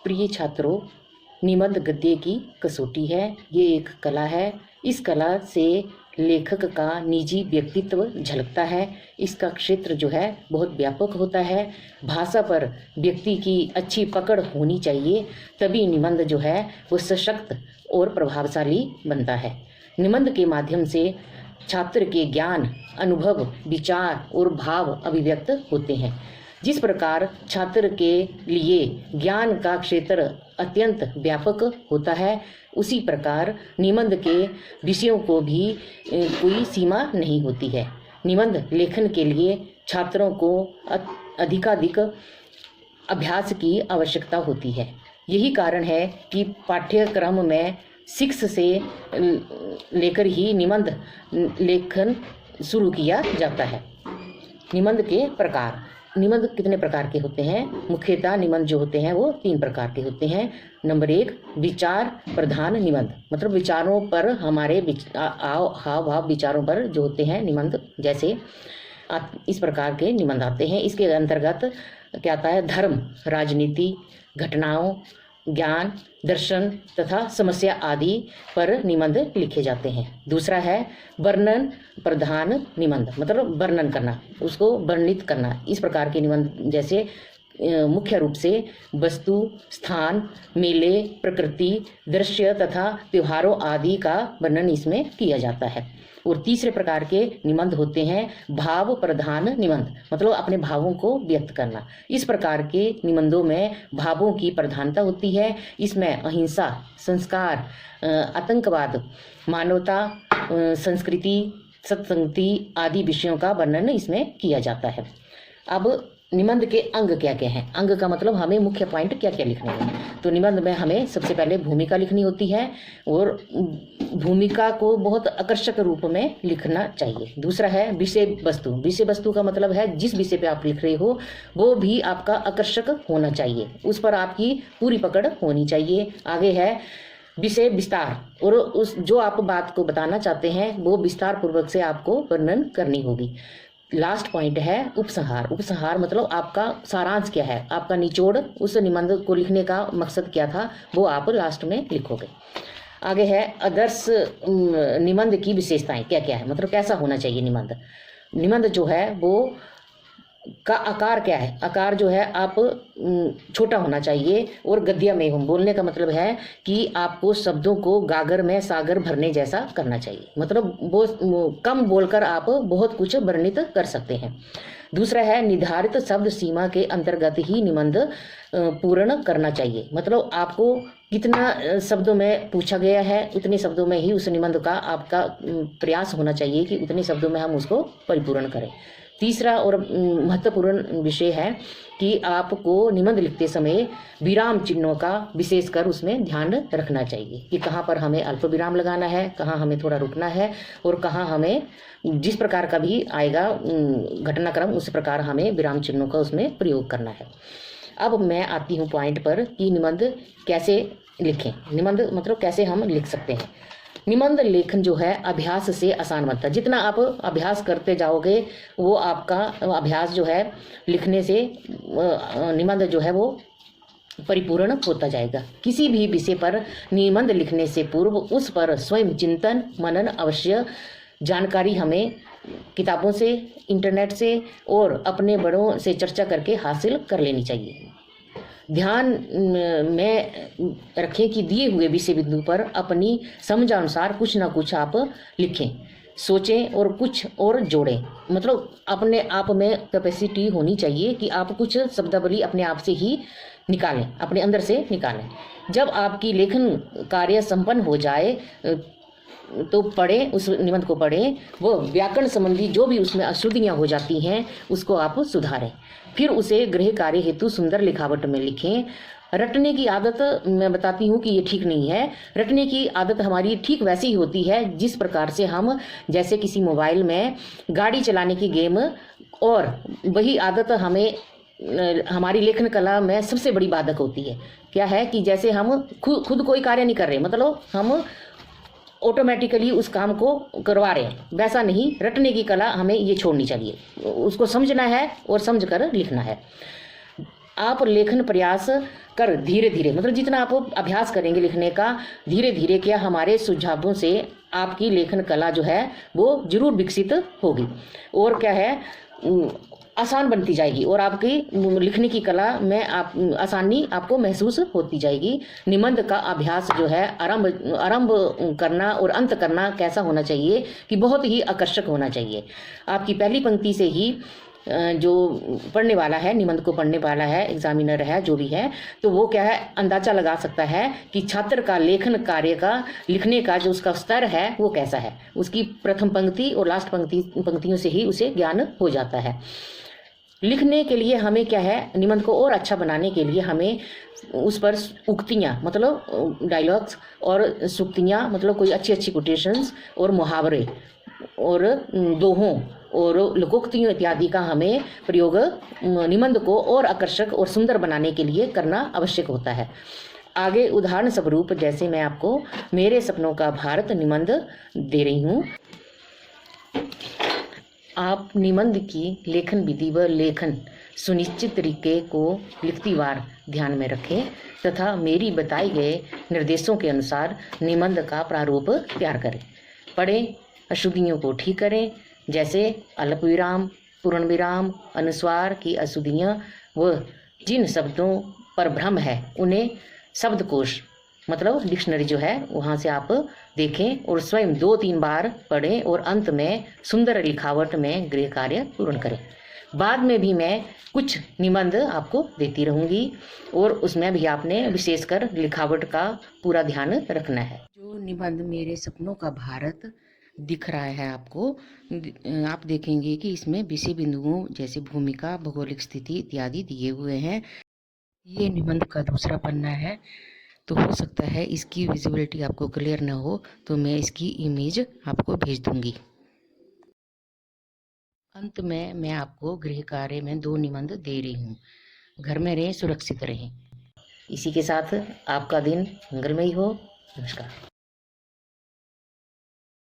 प्रिय छात्रों, निबंध गद्य की कसौटी है। ये एक कला है। इस कला से लेखक का निजी व्यक्तित्व झलकता है। इसका क्षेत्र जो है बहुत व्यापक होता है। भाषा पर व्यक्ति की अच्छी पकड़ होनी चाहिए, तभी निबंध जो है वो सशक्त और प्रभावशाली बनता है। निबंध के माध्यम से छात्र के ज्ञान, अनुभव, विचार और भाव अभिव्यक्त होते हैं। जिस प्रकार छात्र के लिए ज्ञान का क्षेत्र अत्यंत व्यापक होता है, उसी प्रकार निबंध के विषयों को भी कोई सीमा नहीं होती है। निबंध लेखन के लिए छात्रों को अधिकाधिक अभ्यास की आवश्यकता होती है। यही कारण है कि पाठ्यक्रम में 6 से लेकर ही निबंध लेखन शुरू किया जाता है। निबंध के प्रकार। निबंध कितने प्रकार के होते हैं? मुख्यतः निबंध जो होते हैं वो 3 प्रकार के होते हैं। नंबर 1, विचार प्रधान निबंध, मतलब विचारों पर हमारे हाव भाव विचारों पर जो होते हैं निबंध, जैसे इस प्रकार के निबंध आते हैं। इसके अंतर्गत क्या आता है? धर्म, राजनीति, घटनाओं, ज्ञान, दर्शन तथा समस्या आदि पर निबंध लिखे जाते हैं। दूसरा है वर्णन प्रधान निबंध, मतलब वर्णन करना, उसको वर्णित करना। इस प्रकार के निबंध जैसे मुख्य रूप से वस्तु, स्थान, मेले, प्रकृति, दृश्य तथा त्योहारों आदि का वर्णन इसमें किया जाता है। और तीसरे प्रकार के निबंध होते हैं भाव प्रधान निबंध, मतलब अपने भावों को व्यक्त करना। इस प्रकार के निबंधों में भावों की प्रधानता होती है। इसमें अहिंसा, संस्कार, आतंकवाद, मानवता, संस्कृति, सत्संगति आदि विषयों का वर्णन इसमें किया जाता है। अब निबंध के अंग क्या क्या हैं? अंग का मतलब हमें मुख्य पॉइंट क्या क्या लिखने हैं। तो निबंध में हमें सबसे पहले भूमिका लिखनी होती है, और भूमिका को बहुत आकर्षक रूप में लिखना चाहिए। दूसरा है विषय वस्तु। विषय वस्तु का मतलब है जिस विषय पे आप लिख रहे हो वो भी आपका आकर्षक होना चाहिए, उस पर आपकी पूरी पकड़ होनी चाहिए। आगे है विषय विस्तार, और उस जो आप बात को बताना चाहते हैं वो विस्तार पूर्वक से आपको वर्णन करनी होगी। लास्ट पॉइंट है उपसंहार। उपसंहार मतलब आपका सारांश क्या है, आपका निचोड़, उस निबंध को लिखने का मकसद क्या था, वो आप लास्ट में लिखोगे। आगे है आदर्श निबंध की विशेषताएं क्या क्या है, मतलब कैसा होना चाहिए निबंध। निबंध जो है वो का आकार क्या है? आकार जो है आप छोटा होना चाहिए और गद्य में हम बोलने का मतलब है कि आपको शब्दों को गागर में सागर भरने जैसा करना चाहिए, मतलब वो कम बोलकर आप बहुत कुछ वर्णित कर सकते हैं। दूसरा है निर्धारित शब्द सीमा के अंतर्गत ही निबंध पूर्ण करना चाहिए, मतलब आपको कितना शब्दों में पूछा गया है उतने शब्दों में ही उस निबंध का आपका प्रयास होना चाहिए कि उतने शब्दों में हम उसको परिपूर्ण करें। तीसरा और महत्वपूर्ण विषय है कि आपको निबंध लिखते समय विराम चिन्हों का विशेषकर उसमें ध्यान रखना चाहिए कि कहाँ पर हमें अल्प विराम लगाना है, कहाँ हमें थोड़ा रुकना है, और कहाँ हमें जिस प्रकार का भी आएगा घटनाक्रम उस प्रकार हमें विराम चिन्हों का उसमें प्रयोग करना है। अब मैं आती हूँ पॉइंट पर कि निबंध कैसे लिखें। निबंध मतलब कैसे हम लिख सकते हैं। निबंध लेखन जो है अभ्यास से आसान बनता है। जितना आप अभ्यास करते जाओगे वो आपका अभ्यास जो है लिखने से निबंध जो है वो परिपूर्ण होता जाएगा। किसी भी विषय पर निबंध लिखने से पूर्व उस पर स्वयं चिंतन मनन अवश्य। जानकारी हमें किताबों से, इंटरनेट से और अपने बड़ों से चर्चा करके हासिल कर लेनी चाहिए। ध्यान में रखें कि दिए हुए विषय बिंदु पर अपनी समझ अनुसार कुछ ना कुछ आप लिखें, सोचें और कुछ और जोड़ें, मतलब अपने आप में कैपेसिटी होनी चाहिए कि आप कुछ शब्दावली अपने आप से ही निकालें, अपने अंदर से निकालें। जब आपकी लेखन कार्य संपन्न हो जाए तो पढ़ें, उस निबंध को पढ़ें, वो व्याकरण संबंधी जो भी उसमें अशुद्धियाँ हो जाती हैं उसको आप सुधारें। फिर उसे गृह कार्य हेतु सुंदर लिखावट में लिखें। रटने की आदत मैं बताती हूँ कि ये ठीक नहीं है। रटने की आदत हमारी ठीक वैसी ही होती है जिस प्रकार से हम जैसे किसी मोबाइल में गाड़ी चलाने की गेम, और वही आदत हमें हमारी लेखन कला में सबसे बड़ी बाधक होती है। क्या है कि जैसे हम खुद कोई कार्य नहीं कर रहे, मतलब हम ऑटोमेटिकली उस काम को करवा रहे हैं, वैसा नहीं। रटने की कला हमें ये छोड़नी चाहिए, उसको समझना है और समझकर लिखना है। आप लेखन प्रयास कर धीरे धीरे, मतलब जितना आप अभ्यास करेंगे लिखने का, धीरे धीरे क्या हमारे सुझावों से आपकी लेखन कला जो है वो जरूर विकसित होगी और क्या है आसान बनती जाएगी और आपकी लिखने की कला में आसानी आपको महसूस होती जाएगी। निबंध का अभ्यास जो है आरंभ करना और अंत करना कैसा होना चाहिए कि बहुत ही आकर्षक होना चाहिए। आपकी पहली पंक्ति से ही जो पढ़ने वाला है, निबंध को पढ़ने वाला है, एग्जामिनर है, जो भी है, तो वो क्या है अंदाजा लगा सकता है कि छात्र का लेखन कार्य का लिखने का जो उसका स्तर है वो कैसा है। उसकी प्रथम पंक्ति और लास्ट पंक्तियों से ही उसे ज्ञान हो जाता है। लिखने के लिए हमें क्या है, निबंध को और अच्छा बनाने के लिए हमें उस पर उक्तियाँ मतलब डायलॉग्स और सूक्तियाँ मतलब कोई अच्छी अच्छी कोटेशंस और मुहावरे और दोहों और लोकोक्तियों इत्यादि का हमें प्रयोग निबंध को और आकर्षक और सुंदर बनाने के लिए करना आवश्यक होता है। आगे उदाहरण स्वरूप जैसे मैं आपको मेरे सपनों का भारत निबंध दे रही हूँ। आप निबंध की लेखन विधि व लेखन सुनिश्चित तरीके को लिखती बार ध्यान में रखें तथा मेरी बताए गए निर्देशों के अनुसार निबंध का प्रारूप तैयार करें। पढ़ें, अशुद्धियों को ठीक करें, जैसे अल्प विराम, पूर्ण विराम, अनुस्वार की अशुद्धियाँ व जिन शब्दों पर भ्रम है उन्हें शब्दकोश मतलब डिक्शनरी जो है वहाँ से आप देखें और स्वयं 2-3 बार पढ़ें और अंत में सुंदर लिखावट में गृह कार्य पूर्ण करें। बाद में भी मैं कुछ निबंध आपको देती रहूँगी और उसमें भी आपने विशेषकर लिखावट का पूरा ध्यान रखना है। जो निबंध मेरे सपनों का भारत दिख रहा है आपको, आप देखेंगे कि इसमें विषय बिंदुओं जैसे भूमिका, भौगोलिक स्थिति इत्यादि दिए हुए हैं। ये निबंध का दूसरा पन्ना है, तो हो सकता है इसकी विजिबिलिटी आपको क्लियर ना हो तो मैं इसकी इमेज आपको भेज दूंगी। अंत में मैं आपको गृह कार्य में 2 निबंध दे रही हूँ। घर में रहें, सुरक्षित रहें। इसी के साथ आपका दिन मंगलमय हो। नमस्कार।